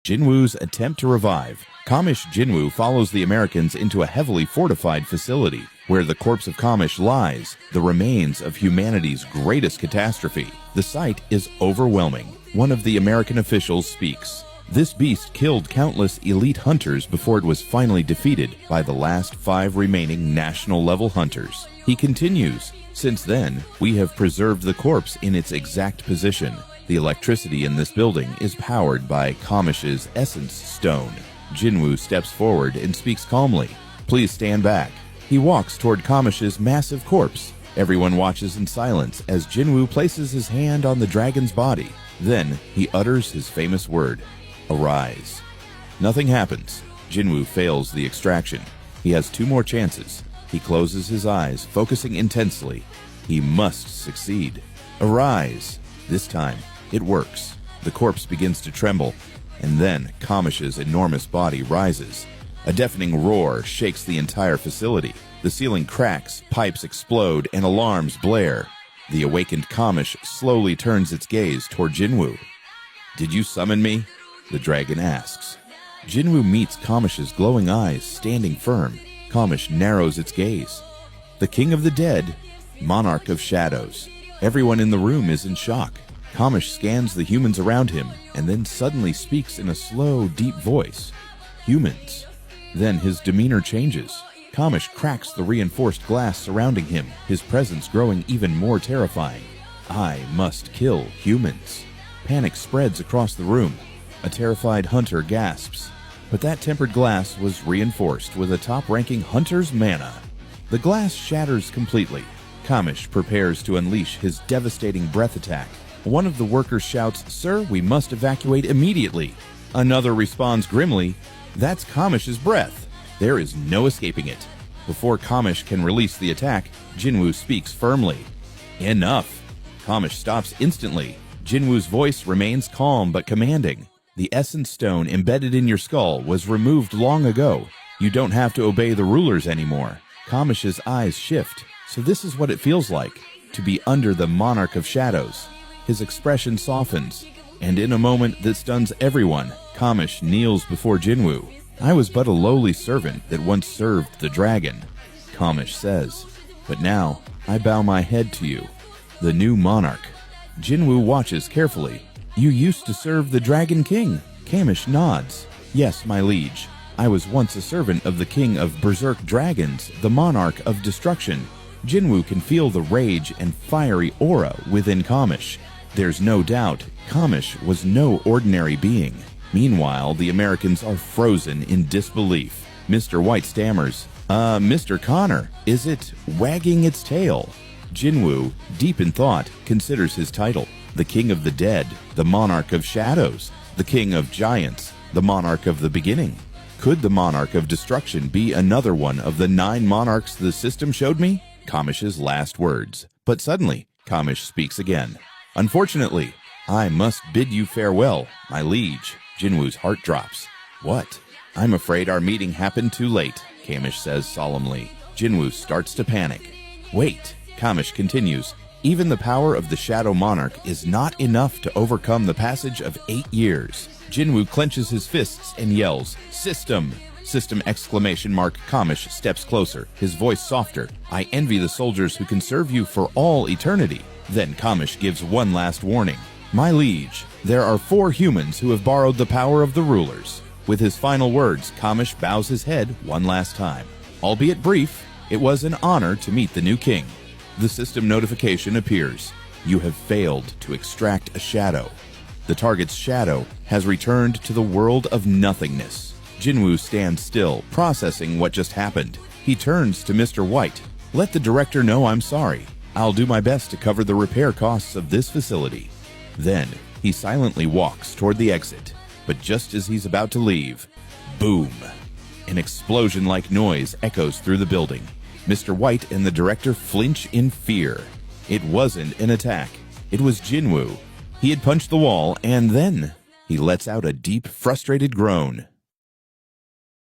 Jinwoo's attempt to revive. Kamish Jinwoo follows the Americans into a heavily fortified facility where the corpse of Kamish lies, the remains of humanity's greatest catastrophe. The sight is overwhelming. One of the American officials speaks. This beast killed countless elite hunters before it was finally defeated by the last 5 remaining national-level hunters. He continues, "Since then, we have preserved the corpse in its exact position. The electricity in this building is powered by Kamish's essence stone." Jinwoo steps forward and speaks calmly. "Please stand back." He walks toward Kamish's massive corpse. Everyone watches in silence as Jinwoo places his hand on the dragon's body. Then he utters his famous word, "Arise." Nothing happens. Jinwoo fails the extraction. He has 2 more chances. He closes his eyes, focusing intensely. He must succeed. "Arise." This time, it works. The corpse begins to tremble, and then Kamish's enormous body rises. A deafening roar shakes the entire facility. The ceiling cracks, pipes explode, and alarms blare. The awakened Kamish slowly turns its gaze toward Jinwoo. "Did you summon me?" the dragon asks. Jinwoo meets Kamish's glowing eyes, standing firm. Kamish narrows its gaze. "The King of the Dead, Monarch of Shadows." Everyone in the room is in shock. Kamish scans the humans around him and then suddenly speaks in a slow, deep voice. "Humans." Then his demeanor changes. Kamish cracks the reinforced glass surrounding him, his presence growing even more terrifying. "I must kill humans." Panic spreads across the room. A terrified hunter gasps. But that tempered glass was reinforced with a top-ranking hunter's mana. The glass shatters completely. Kamish prepares to unleash his devastating breath attack. One of the workers shouts, "Sir, we must evacuate immediately." Another responds grimly, "That's Kamish's breath. There is no escaping it." Before Kamish can release the attack, Jinwoo speaks firmly. "Enough." Kamish stops instantly. Jinwoo's voice remains calm but commanding. "The essence stone embedded in your skull was removed long ago. You don't have to obey the rulers anymore." Kamish's eyes shift. So this is what it feels like, to be under the Monarch of Shadows. His expression softens, and in a moment that stuns everyone, Kamish kneels before Jinwoo. "I was but a lowly servant that once served the dragon," Kamish says. "But now I bow my head to you, the new monarch." Jinwoo watches carefully. "You used to serve the Dragon King." Kamish nods. "Yes, my liege. I was once a servant of the King of Berserk Dragons, the Monarch of Destruction." Jinwoo can feel the rage and fiery aura within Kamish. There's no doubt Kamish was no ordinary being. Meanwhile, the Americans are frozen in disbelief. Mr. White stammers, Mr. Connor, is it wagging its tail?" Jinwoo, deep in thought, considers his title. The King of the Dead, the Monarch of Shadows, the King of Giants, the Monarch of the Beginning. Could the Monarch of Destruction be another one of the 9 monarchs the system showed me? Kamish's last words. But suddenly, Kamish speaks again. "Unfortunately, I must bid you farewell, my liege." Jinwoo's heart drops. "What?" "I'm afraid our meeting happened too late," Kamish says solemnly. Jinwoo starts to panic. "Wait," Kamish continues. "Even the power of the Shadow Monarch is not enough to overcome the passage of 8 years. Jinwoo clenches his fists and yells, "System!" System exclamation mark. Kamish steps closer, his voice softer. "I envy the soldiers who can serve you for all eternity." Then Kamish gives one last warning. "My liege, there are 4 humans who have borrowed the power of the rulers." With his final words, Kamish bows his head one last time. Albeit brief, it was an honor to meet the new king. The system notification appears. You have failed to extract a shadow. The target's shadow has returned to the world of nothingness. Jinwoo stands still, processing what just happened. He turns to Mr. White. "Let the director know I'm sorry. I'll do my best to cover the repair costs of this facility." Then, he silently walks toward the exit. But just as he's about to leave, boom! An explosion-like noise echoes through the building. Mr. White and the director flinch in fear. It wasn't an attack. It was Jinwoo. He had punched the wall, and then he lets out a deep, frustrated groan.